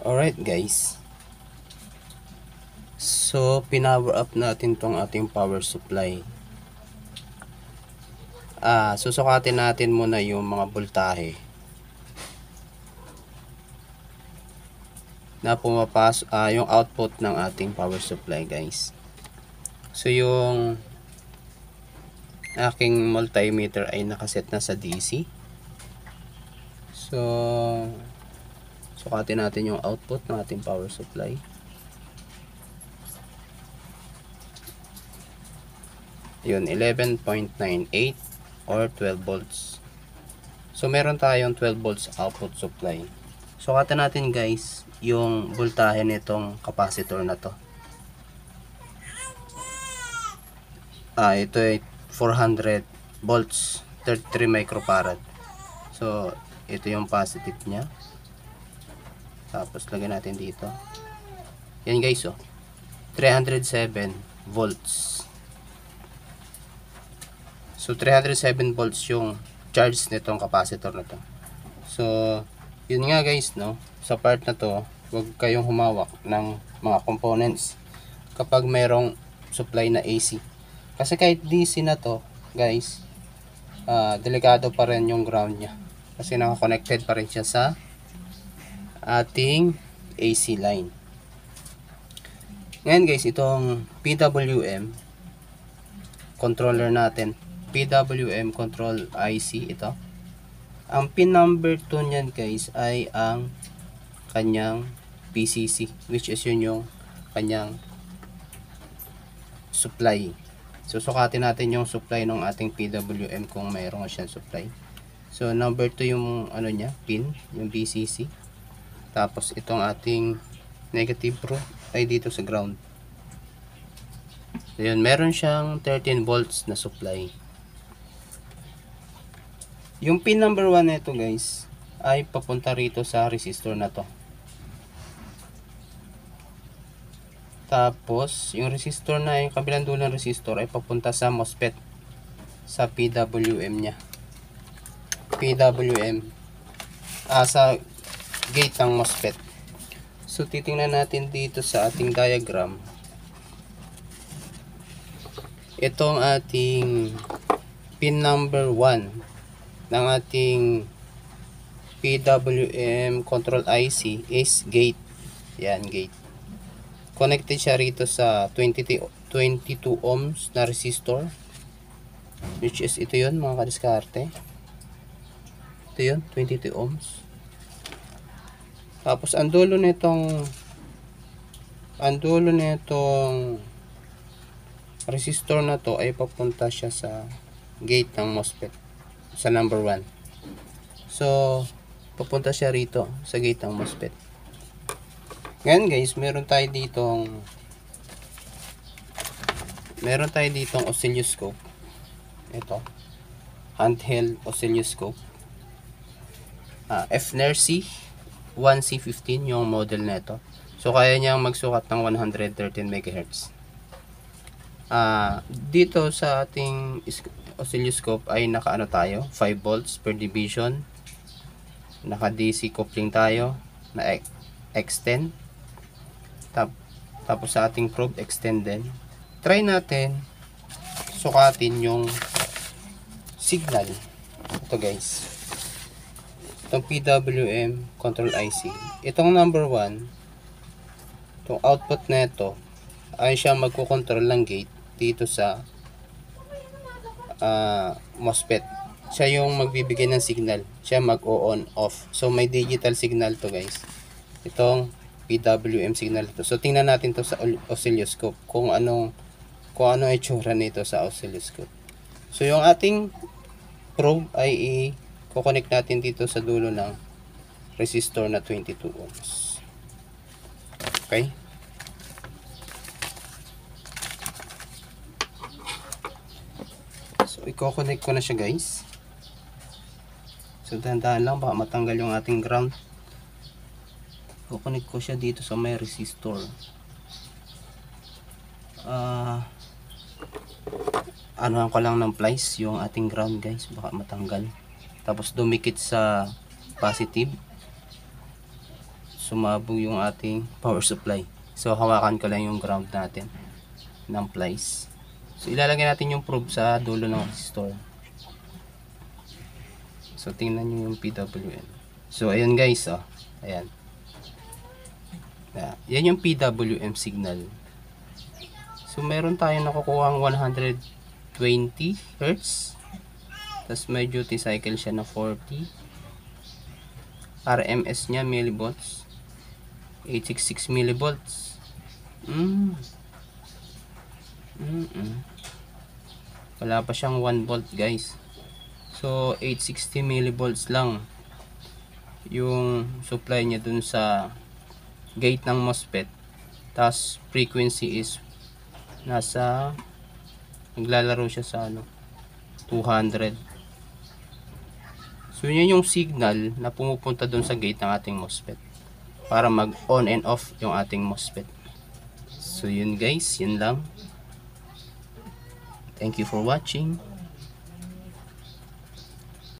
Alright guys, so pinower up natin tong ating power supply. Susukatin natin muna yung mga voltahe na pumapasok, yung output ng ating power supply guys. So yung aking multimeter ay nakaset na sa DC. So sukatin natin yung output ng ating power supply. Yun, 11.98 or 12 volts. So meron tayong 12 volts output supply. Sukatin natin guys yung voltahe nitong capacitor na to. Ito ay 400 volts, 33 microfarad. So ito yung positive nya. Tapos lagyan natin dito. Yan guys, 307 volts. So 307 volts yung charge nitong capacitor na to. So yun nga guys, sa part na to, huwag kayong humawak ng mga components kapag mayroong supply na AC. Kasi kahit DC na to guys, delikado pa rin yung ground nya. Kasi naka-connected pa rin siya sa ating AC line. Ngayon guys, itong PWM controller natin, PWM control IC, ito. Ang pin number 2 niyan guys ay ang kanyang PCC, which is yun yung kanyang supply. Susukatin natin yung supply ng ating PWM kung mayroon siyang supply. So number 2 yung niya, pin, yung PCC. Tapos itong ating negative pro ay dito sa ground. So yun, meron siyang 13 volts na supply. Yung pin number 1 nito guys ay papunta rito sa resistor na to. Tapos yung resistor na yung kabilang dulo ng resistor ay papunta sa MOSFET, sa PWM nya. PWM sa gate ng MOSFET. So titingnan natin dito sa ating diagram. Itong ating pin number 1 ng ating PWM control IC is gate. Yan, gate. Connected siya rito sa 22 ohms na resistor, which is ito yun mga kadiskarte. Ito yun, 22 ohms. Tapos ang dulo nitong resistor na to ay papunta siya sa gate ng MOSFET, sa number 1. So papunta siya rito sa gate ng MOSFET. Ngayon guys, meron tayo ditong oscilloscope. Ito, handheld oscilloscope. FNERC 1C15 yung model nito. So kaya niyang magsukat ng 113 MHz. Dito sa ating oscilloscope ay naka tayo, 5 volts per division. Naka DC coupling tayo na extend. Tapos sa ating probe extended. Try natin sukatin yung signal. Ito guys, itong PWM control IC, itong number 1, itong output na ito ay siya magkukontrol ng gate dito sa MOSFET. Siya yung magbibigay ng signal, siya mag-on off. So may digital signal to guys, itong PWM signal ito. So tingnan natin to sa oscilloscope kung ano itsura nito sa oscilloscope. So yung ating probe ay i-connect natin dito sa dulo ng resistor na 22 ohms. Okay? So i-connect ko na siya guys. So dahan-dahan lang baka matanggal yung ating ground. I-connect ko siya dito sa may resistor. Anuhan ko lang ng plies yung ating ground guys, baka matanggal. Tapos dumikit sa positive. sumabog yung ating power supply. So hawakan ko lang yung ground natin ng plies. So ilalagay natin yung probe sa dulo ng resistor. So tingnan nyo yung PWM. So ayan guys, oh. Ayan. Yan yung PWM signal. So meron tayong nakukuha ang 120 Hz. Tapos may duty cycle siya na 40. RMS niya millivolts. 866 millivolts. Wala pa siyang 1 volt guys. So 860 millivolts lang yung supply niya dun sa gate ng MOSFET. Tapos frequency is nasa, naglalaro siya sa 200. So yun yung signal na pumupunta dun sa gate ng ating MOSFET para mag on and off yung ating MOSFET. So yun guys, yun lang. Thank you for watching.